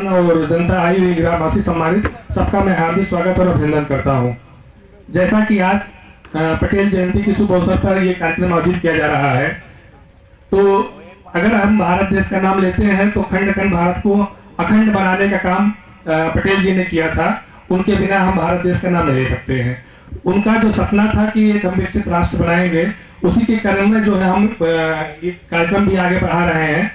और जनता आई हुई ग्रामवासी सम्मानित सबका मैं हार्दिक स्वागत और अभिनंदन करता हूं। जैसा कि आज पटेल जयंती के शुभ अवसर पर यह कार्यक्रम आयोजित किया जा रहा है, तो अगर हम भारत देश का नाम लेते हैं तो खंड खंड भारत को अखंड बनाने का काम पटेल जी ने किया था। उनके बिना हम भारत देश का नाम नहीं ले सकते हैं। उनका जो सपना था कि एक हम विकसित राष्ट्र बनाएंगे, उसी के क्रम में जो है हम ये कार्यक्रम भी आगे बढ़ा रहे हैं।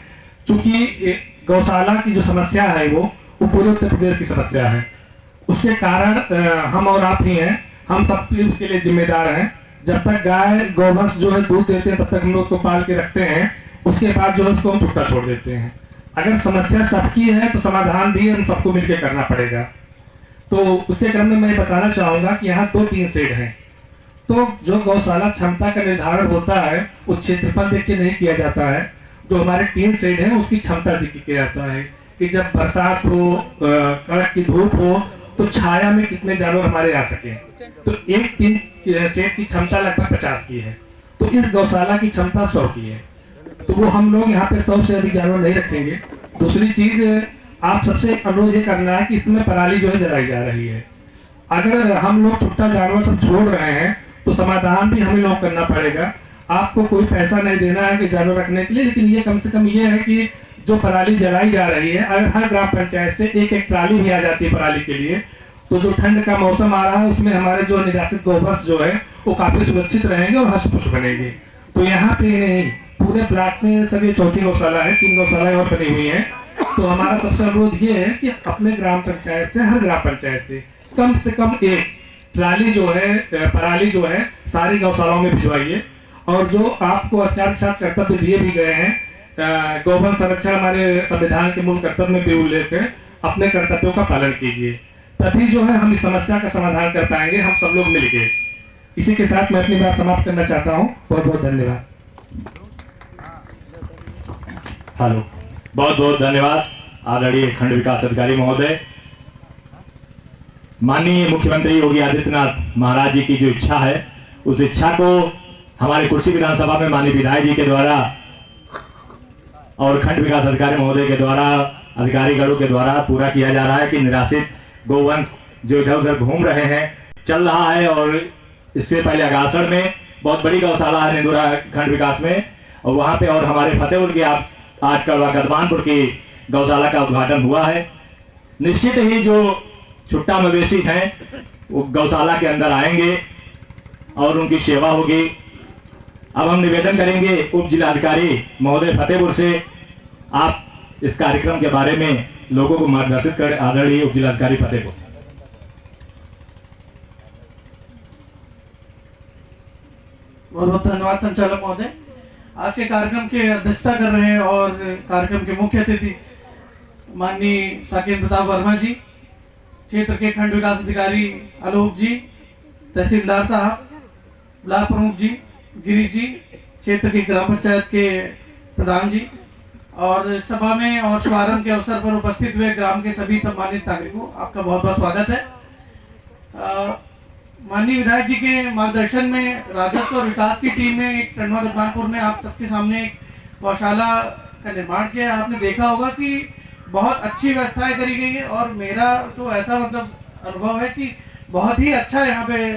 चूंकि गौशाला की जो समस्या है वो पूरे उत्तर प्रदेश की समस्या है, उसके कारण हम और आप ही हैं, हम सब उसके लिए जिम्मेदार हैं। जब तक गाय गौवंश जो है दूध देते हैं तब तक हम लोग उसको पाल के रखते हैं, उसके बाद जो है उसको हम छुट्टा छोड़ देते हैं। अगर समस्या सबकी है तो समाधान भी हम सबको मिलकर करना पड़ेगा। तो उसके क्रम में मैं बताना चाहूंगा कि यहाँ 2 टीन शेड हैं। तो जो गौशाला क्षमता का निर्धारण होता है वो क्षेत्रफल देख के नहीं किया जाता है, जो हमारे टीन शेड है उसकी क्षमता देख के किया जाता है कि जब बरसात हो, कड़क की धूप हो, तो छाया में कितने जानवर हमारे आ सके। तो एक टीन शेड की क्षमता लगभग 50 की है, तो इस गौशाला की क्षमता 100 की है। तो वो हम लोग यहाँ पे 100 से अधिक जानवर नहीं रखेंगे। दूसरी चीज, आप सबसे अनुरोध ये करना है कि इसमें पराली जो है जलाई जा रही है। अगर हम लोग छुट्टा जानवर सब छोड़ रहे हैं तो समाधान भी हमें लोग करना पड़ेगा। आपको कोई पैसा नहीं देना है कि जानवर रखने के लिए, लेकिन ये कम से कम ये है कि जो पराली जलाई जा रही है, अगर हर ग्राम पंचायत से एक एक ट्राली भी आ जाती है पराली के लिए, तो जो ठंड का मौसम आ रहा है उसमें हमारे जो निराश्रित गौवंश जो है वो काफी सुरक्षित रहेंगे और हष्ट-पुष्ट बनेंगे। तो यहाँ पे पूरे ब्लॉक में सर ये 4थी गौशाला है, 3 गौशालाएं और बनी हुई हैं। तो हमारा सबसे अनुरोध ये है कि अपने ग्राम पंचायत से, हर ग्राम पंचायत से कम एक ट्राली जो है पराली जो है सारी गौशालाओं में भिजवाइए। और जो आपको हथियार के साथ कर्तव्य दिए भी गए हैं, गौवंश संरक्षण हमारे संविधान के मूल कर्तव्य में भी उल्लेख है, अपने कर्तव्यों का पालन कीजिए, तभी जो है हम इस समस्या का समाधान कर पाएंगे, हम सब लोग मिलके। इसी के साथ मैं अपनी बात समाप्त करना चाहता हूँ। बहुत बहुत धन्यवाद। हेलो, बहुत बहुत धन्यवाद आदरणीय खंड विकास अधिकारी महोदय। माननीय मुख्यमंत्री योगी आदित्यनाथ महाराज जी की जो इच्छा है, उस इच्छा को हमारे कुर्सी विधानसभा में माननीय विधायक जी के द्वारा और खंड विकास अधिकारी महोदय के द्वारा, अधिकारीगणों के द्वारा पूरा किया जा रहा है कि निराश्रित गौवंश जो इधर उधर घूम रहे हैं चल रहा है। और इससे पहले अगासड़ में बहुत बड़ी गौशाला है निंदुरा खंड विकास में, और वहाँ पे और हमारे फतेहपुर के आज कड़वा गदवानपुर की गौशाला का उद्घाटन हुआ है। निश्चित ही जो छुट्टा मवेशी हैं वो गौशाला के अंदर आएंगे और उनकी सेवा होगी। अब हम निवेदन करेंगे उप जिलाधिकारी महोदय फतेहपुर से, आप इस कार्यक्रम के बारे में लोगों को मार्गदर्शित करें। आदरणीय उप जिलाधिकारी फतेहपुर। बहुत बहुत धन्यवाद संचालक महोदय। आज के कार्यक्रम की अध्यक्षता कर रहे हैं और कार्यक्रम के मुख्य अतिथि माननीय साकेत प्रताप वर्मा जी, क्षेत्र के खंड विकास अधिकारी आलोक जी, तहसीलदार साहब, ब्लॉक प्रमुख जी, गिरी जी, क्षेत्र के ग्राम पंचायत के प्रधान जी, और सभा में और शुभारंभ के अवसर पर उपस्थित हुए ग्राम के सभी सम्मानित नागरिकों, आपका बहुत बहुत स्वागत है। माननीय विधायक जी के मार्गदर्शन में राजस्व और विकास की टीम ने एक टंडवा गदवानपुर में आप सबके सामने एक गौशाला का निर्माण किया। आपने देखा होगा कि बहुत अच्छी व्यवस्थाएं करी गई है, और मेरा तो ऐसा मतलब अनुभव है कि बहुत ही अच्छा यहाँ पे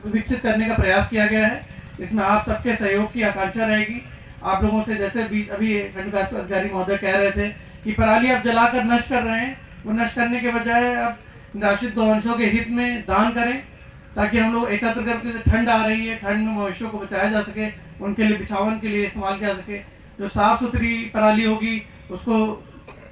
विकसित करने का प्रयास किया गया है। इसमें आप सबके सहयोग की आकांक्षा रहेगी। आप लोगों से जैसे अभी खंड विकास अधिकारी महोदय कह रहे थे कि पराली आप जलाकर नष्ट कर रहे हैं, वो नष्ट करने के बजाय आप निराश्रित गौवंशों के हित में दान करें, ताकि हम लोग एकत्र करके, ठंड आ रही है, ठंड में मवेशियों को बचाया जा सके, उनके लिए बिछावन के लिए इस्तेमाल किया जा सके। जो साफ सुथरी पराली होगी उसको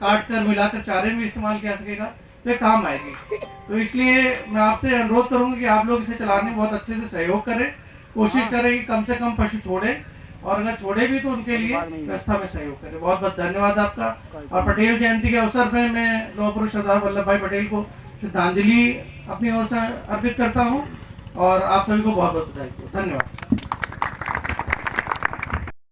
काट कर मिलाकर चारे में इस्तेमाल किया सकेगा, तो ये काम आएगी। तो इसलिए मैं आपसे अनुरोध करूंगा कि आप लोग इसे चलाने में बहुत अच्छे से सहयोग करें, कोशिश करें कि कम से कम पशु छोड़ें, और अगर छोड़े भी तो उनके लिए व्यवस्था में सहयोग करें। बहुत बहुत धन्यवाद आपका। और पटेल जयंती के अवसर पर मैं लौह पुरुष सरदार वल्लभ भाई पटेल को श्रद्धांजलि अपनी ओर से अर्पित करता हूँ, और आप सभी को बहुत बहुत धन्यवाद।